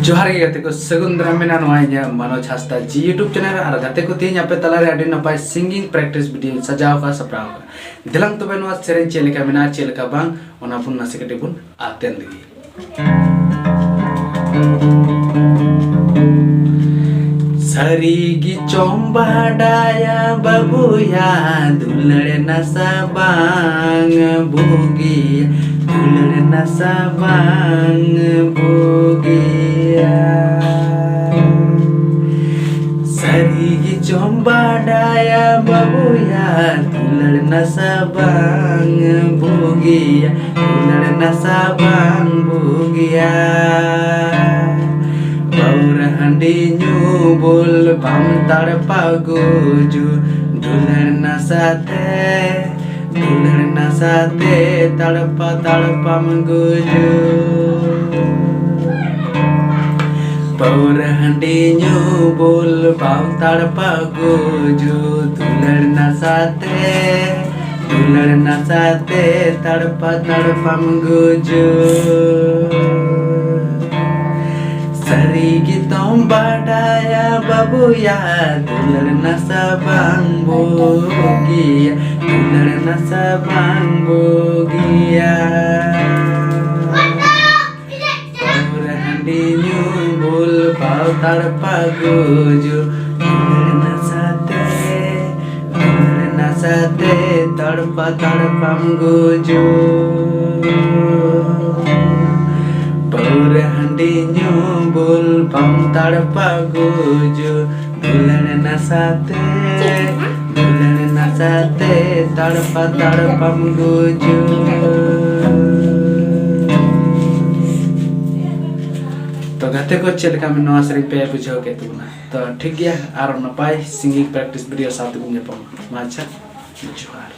जोहार के गाते को सगुन दाराम मेना नोया मनोज हांसदा जी यूट्यूब चैनल और गाते को तीन पे तलारे आडी नपाय सिंगिंग प्रैक्टिस वीडियो सजाव का सप्राव का दिलंग तो बेनवा सेरेन चेलेका मेना चेलेका बांग ओना पुन नासे कटे पुन आतेन लगी Sarigi comba daya babuya dulare nasabang bugi dulare nasabang bugia Sarigi comba daya babuya dulare nasabang bugia dulare nasabang bugia Baura handi nyubul pam tarpaguju dular nasate tarpa mengguju Baura handi nyubul pam tarpaguju dular nasate tarpa mengguju Sarigi tomba daya babuya dular nasabang bugia dular nasabang bugia Baura handi nyubul pau tarpaguju dular nasate tarpa mengguju Baura handi nyubul pam tarpaguju dular nasate tarpa mengguju तो गाते को चल का नवा सरी पे बुझाओ के तू ना तो ठीक गया आर नपाय सिंगिंग प्रैक्टिस वीडियो साथ में पम माचा जोहार